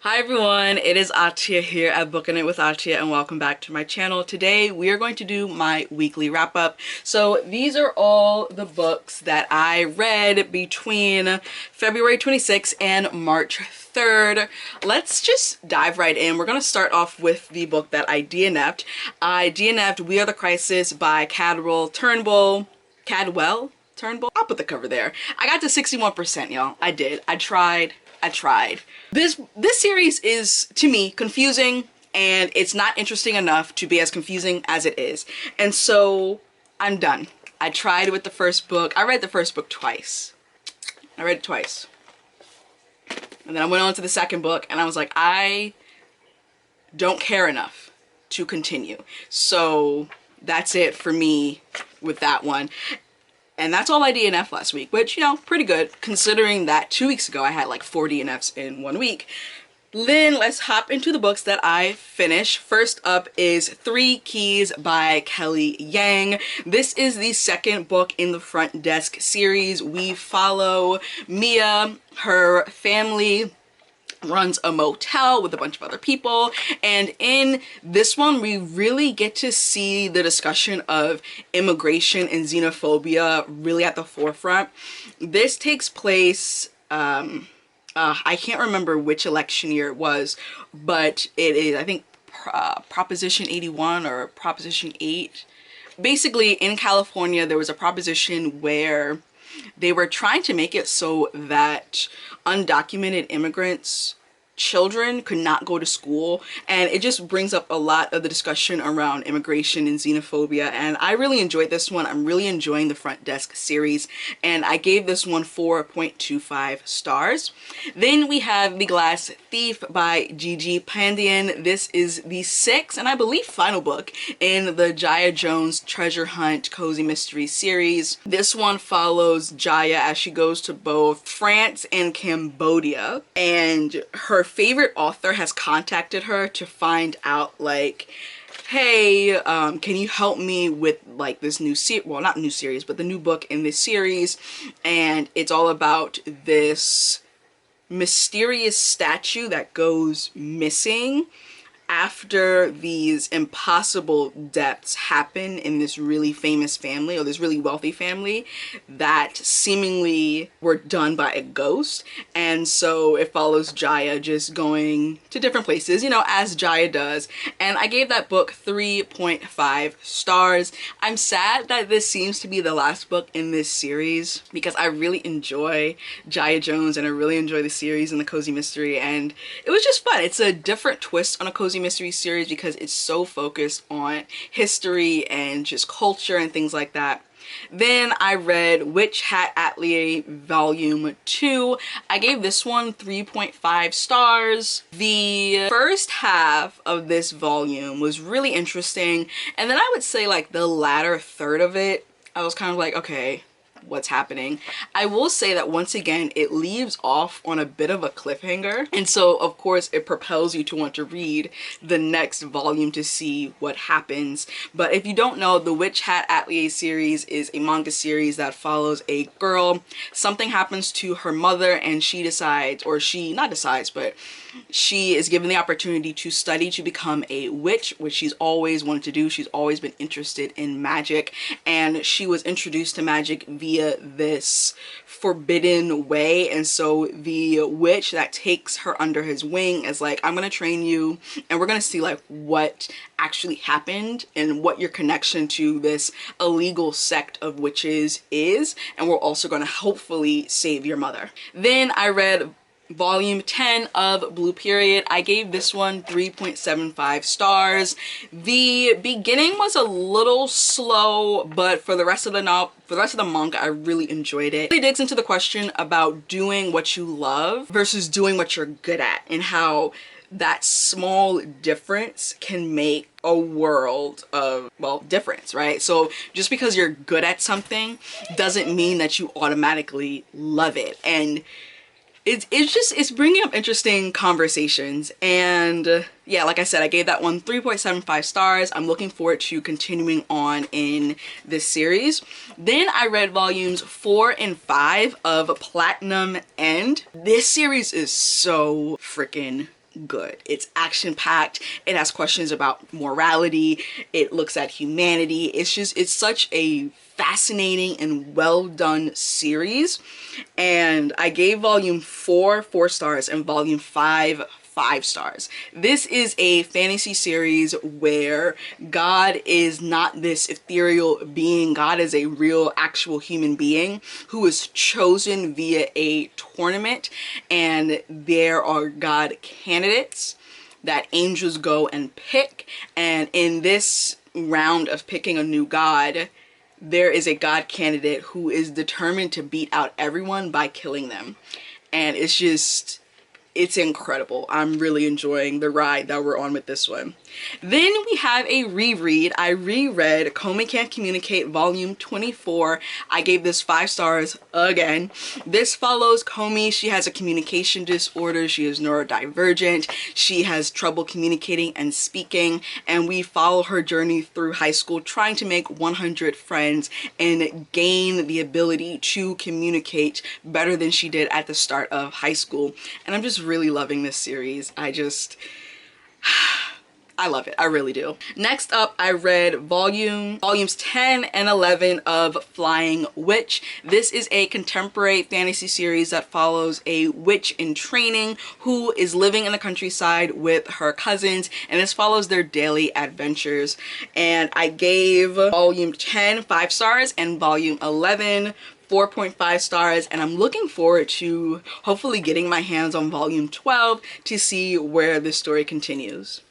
Hi everyone, it is Atia here at Booking It with Atia and welcome back to my channel. Today we are going to do my weekly wrap up. So these are all the books that I read between February 26th and March 3rd. Let's just dive right in. We're going to start off with the book that I DNF'd. I DNF'd We Are the Crisis by Cadwell Turnbull. I'll put the cover there. I got to 61%, y'all. I did. I tried. This series is, to me, confusing, and it's not interesting enough to be as confusing as it is. And so I'm done. I tried with the first book. I read the first book twice. I read it twice. And then I went on to the second book and I was like, I don't care enough to continue. So that's it for me with that one. And that's all I DNF'd last week, which, you know, pretty good considering that 2 weeks ago I had like 4 DNFs in 1 week. Then let's hop into the books that I finished. First up is 3 Keys by Kelly Yang. This is the second book in the Front Desk series. We follow Mia, her family runs a motel with a bunch of other people, and in this one we really get to see the discussion of immigration and xenophobia really at the forefront. This takes place I can't remember which election year it was, but it is, I think, Proposition 81 or Proposition 8. Basically in California there was a proposition where they were trying to make it so that undocumented immigrants' children could not go to school, and it just brings up a lot of the discussion around immigration and xenophobia, and I really enjoyed this one. I'm really enjoying the Front Desk series, and I gave this one 4.25 stars. Then we have The Glass Thief by Gigi Pandian. This is the 6th and I believe final book in the Jaya Jones Treasure Hunt Cozy Mystery series. This one follows Jaya as she goes to both France and Cambodia, and her favorite author has contacted her to find out, like, hey, can you help me with like this new series, well, not new series, but the new book in this series, and it's all about this mysterious statue that goes missing after these impossible deaths happen in this really famous family, or this really wealthy family, that seemingly were done by a ghost. And so it follows Jaya just going to different places, you know, as Jaya does. And I gave that book 3.5 stars. I'm sad that this seems to be the last book in this series because I really enjoy Jaya Jones and I really enjoy the series and the cozy mystery, and it was just fun. It's a different twist on a cozy mystery series because it's so focused on history and just culture and things like that. Then I read Witch Hat Atelier Volume 2. I gave this one 3.5 stars. The first half of this volume was really interesting, and then I would say like the latter third of it, I was kind of like, okay, what's happening? I will say that once again it leaves off on a bit of a cliffhanger, and so of course it propels you to want to read the next volume to see what happens. But if you don't know, the Witch Hat Atelier series is a manga series that follows a girl. Something happens to her mother and she decides, or she not decides, but she is given the opportunity to study to become a witch, which she's always wanted to do. She's always been interested in magic, and she was introduced to magic via this forbidden way. And so the witch that takes her under his wing is like, I'm gonna train you and we're gonna see like what actually happened and what your connection to this illegal sect of witches is, and we're also gonna hopefully save your mother. Then I read Volume 10 of Blue Period. I gave this one 3.75 stars. The beginning was a little slow, but for the rest of the manga, I really enjoyed it. It really digs into the question about doing what you love versus doing what you're good at, and how that small difference can make a world of, well, difference, right? So just because you're good at something doesn't mean that you automatically love it. And it's bringing up interesting conversations, and yeah, like I said, I gave that one 3.75 stars. I'm looking forward to continuing on in this series. Then I read volumes 4 and 5 of Platinum End. This series is so freaking good. It's action-packed. It has questions about morality. It looks at humanity. It's such a fascinating and well done series. And I gave volume 4 4 stars and volume 5 5 stars. This is a fantasy series where God is not this ethereal being. God is a real actual human being who is chosen via a tournament, and there are God candidates that angels go and pick, and in this round of picking a new God, there is a God candidate who is determined to beat out everyone by killing them. And it's incredible. I'm really enjoying the ride that we're on with this one. Then we have a reread. I reread Komi Can't Communicate volume 24. I gave this 5 stars again. This follows Komi. She has a communication disorder. She is neurodivergent. She has trouble communicating and speaking, and we follow her journey through high school trying to make 100 friends and gain the ability to communicate better than she did at the start of high school. And I'm just really loving this series. I love it. I really do. Next up, I read volumes 10 and 11 of Flying Witch. This is a contemporary fantasy series that follows a witch in training who is living in the countryside with her cousins, and this follows their daily adventures. And I gave volume 10 5 stars and volume 11 4.5 stars, and I'm looking forward to hopefully getting my hands on volume 12 to see where this story continues.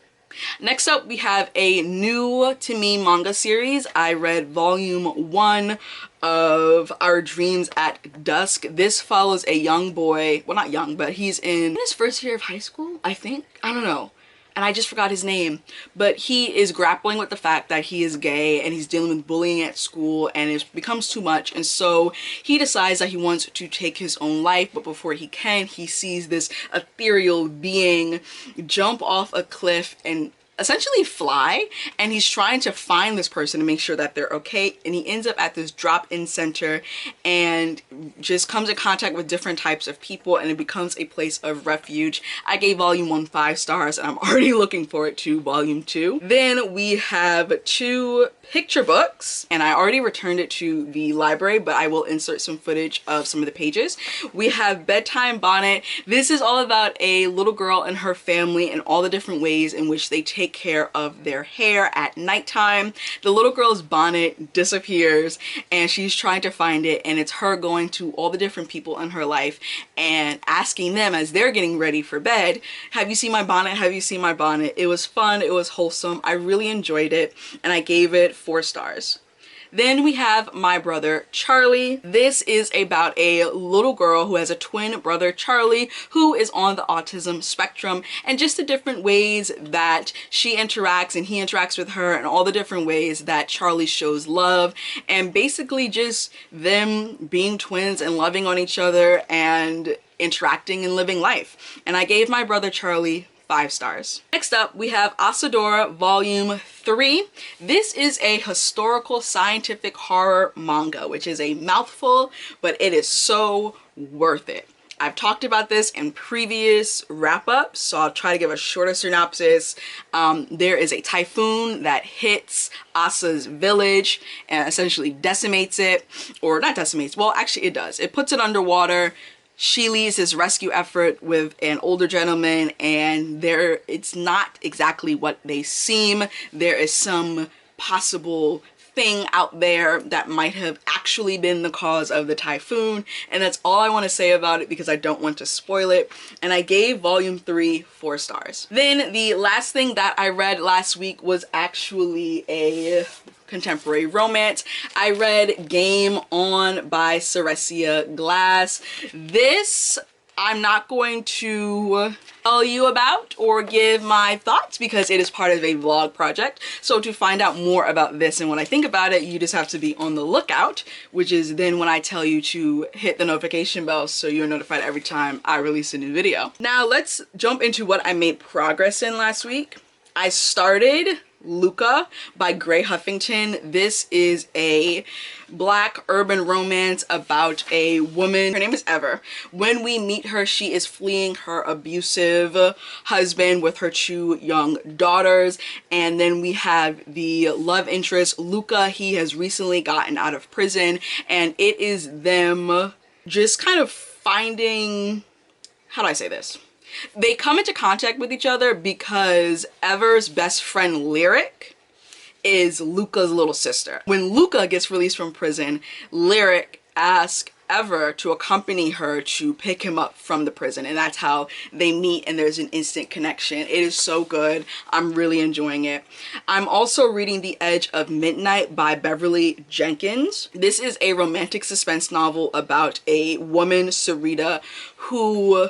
Next up, we have a new to me manga series. I read volume 1 of Our Dreams at Dusk. This follows a young boy, well, not young, but he's in his first year of high school, I think. I don't know. And I just forgot his name, but he is grappling with the fact that he is gay, and he's dealing with bullying at school, and it becomes too much, and so he decides that he wants to take his own life. But before he can, he sees this ethereal being jump off a cliff and essentially fly, and he's trying to find this person to make sure that they're okay, and he ends up at this drop-in center and just comes in contact with different types of people, and it becomes a place of refuge. I gave volume 1 5 stars, and I'm already looking forward to volume 2. Then we have 2 picture books, and I already returned it to the library, but I will insert some footage of some of the pages. We have Bedtime Bonnet. This is all about a little girl and her family and all the different ways in which they take care of their hair at nighttime. The little girl's bonnet disappears, and she's trying to find it, and it's her going to all the different people in her life and asking them as they're getting ready for bed, have you seen my bonnet? Have you seen my bonnet? It was fun. It was wholesome. I really enjoyed it, and I gave it 4 stars. Then we have My Brother Charlie. This is about a little girl who has a twin brother, Charlie, who is on the autism spectrum, and just the different ways that she interacts and he interacts with her, and all the different ways that Charlie shows love, and basically just them being twins and loving on each other and interacting and living life. And I gave My Brother Charlie 5 stars. Next up, we have Asadora Volume 3. This is a historical scientific horror manga, which is a mouthful, but it is so worth it. I've talked about this in previous wrap-ups, so I'll try to give a shorter synopsis. There is a typhoon that hits Asa's village and essentially decimates it, or not decimates, well actually it does. It puts it underwater. She leads this rescue effort with an older gentleman, and it's not exactly what they seem. There is some possible thing out there that might have actually been the cause of the typhoon, and that's all I want to say about it because I don't want to spoil it. And I gave volume 3 4 stars. Then the last thing that I read last week was actually a contemporary romance. I read Game On by Ceresia Glass. This I'm not going to tell you about or give my thoughts because it is part of a vlog project. So to find out more about this and what I think about it, you just have to be on the lookout, which is then when I tell you to hit the notification bell so you're notified every time I release a new video. Now let's jump into what I made progress in last week. I started Luca by Gray Huffington. This is a Black urban romance about a woman. Her name is Ever. When we meet her, she is fleeing her abusive husband with her 2 young daughters. And then we have the love interest, Luca. He has recently gotten out of prison, and it is them just kind of finding, how do I say this? They come into contact with each other because Ever's best friend Lyric is Luca's little sister. When Luca gets released from prison, Lyric asks Ever to accompany her to pick him up from the prison, and that's how they meet, and there's an instant connection. It is so good. I'm really enjoying it. I'm also reading The Edge of Midnight by Beverly Jenkins. This is a romantic suspense novel about a woman, Sarita, who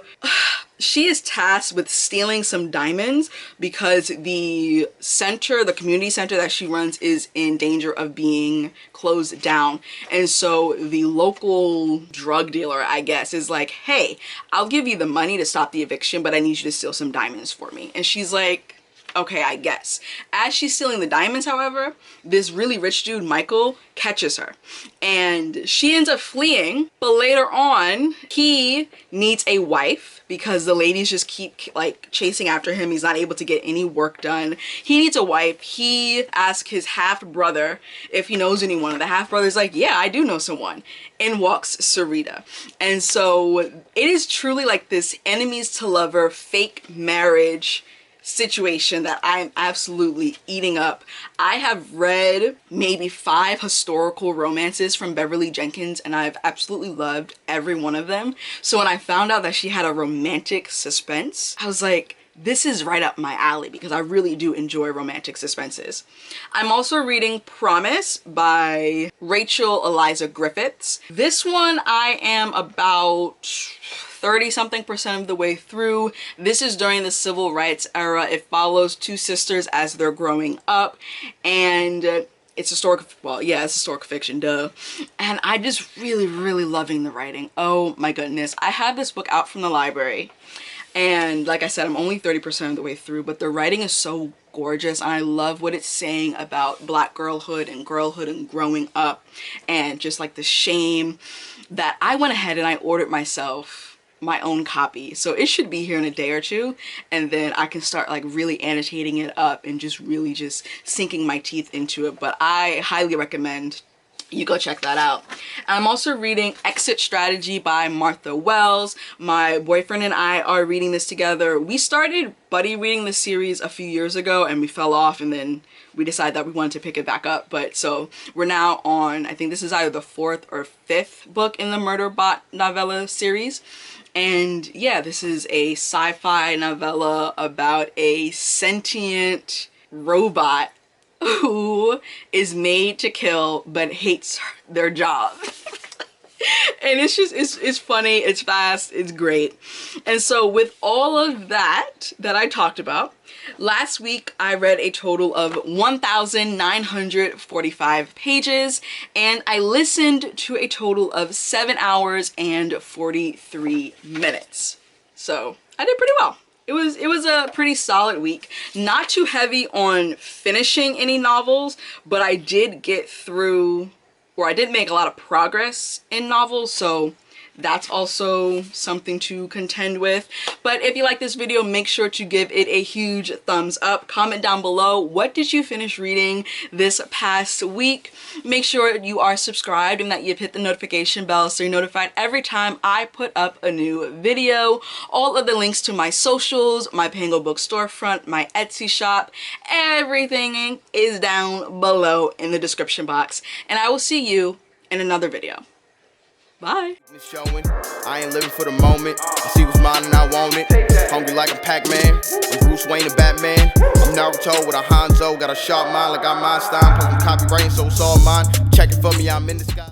she is tasked with stealing some diamonds because the center, the community center that she runs, is in danger of being closed down. And so the local drug dealer, I guess, is like, hey, I'll give you the money to stop the eviction, but I need you to steal some diamonds for me. And she's like, okay, I guess. As she's stealing the diamonds, however, this really rich dude, Michael, catches her. And she ends up fleeing, but later on, he needs a wife because the ladies just keep like chasing after him. He's not able to get any work done. He needs a wife. He asks his half-brother if he knows anyone. And the half-brother's like, yeah, I do know someone. In walks Sarita. And so it is truly like this enemies to lover fake marriage situation that I'm absolutely eating up. I have read maybe 5 historical romances from Beverly Jenkins, and I've absolutely loved every one of them. So when I found out that she had a romantic suspense, I was like, this is right up my alley because I really do enjoy romantic suspenses. I'm also reading Promise by Rachel Eliza Griffiths. This one I am about 30-something% of the way through. This is during the civil rights era. It follows 2 sisters as they're growing up, and it's historic, well, yeah, it's historic fiction, duh. And I just really loving the writing. Oh my goodness. I have this book out from the library, and like I said, I'm only 30% of the way through, but the writing is so gorgeous, and I love what it's saying about Black girlhood and growing up, and just like the shame that I went ahead and I ordered myself my own copy. So it should be here in a day or 2, and then I can start like really annotating it up and just really just sinking my teeth into it. But I highly recommend you go check that out. I'm also reading Exit Strategy by Martha Wells. My boyfriend and I are reading this together. We started buddy reading the series a few years ago and we fell off, and then we decided that we wanted to pick it back up. But so we're now on, I think this is either the 4th or 5th book in the Murderbot novella series. And yeah, this is a sci-fi novella about a sentient robot who is made to kill but hates their job. And it's just, it's funny, it's fast, it's great. And so with all of that I talked about, last week I read a total of 1,945 pages, and I listened to a total of 7 hours and 43 minutes. So I did pretty well. It was a pretty solid week. Not too heavy on finishing any novels, but I did get through, or I did make a lot of progress in novels, so that's also something to contend with. But if you like this video, make sure to give it a huge thumbs up. Comment down below, what did you finish reading this past week? Make sure you are subscribed and that you've hit the notification bell so you're notified every time I put up a new video. All of the links to my socials, my Pango Book storefront, my Etsy shop, everything is down below in the description box. And I will see you in another video. Bye. Showing. I ain't living for the moment. I see what's mine and I want it. Hungry like a Pac-Man. I'm Bruce Wayne and Batman. I'm Naruto with a Hanzo. Got a sharp mind like I'm Einstein. Plus I'm copywriting, so it's all mine. Check it for me, I'm in the sky.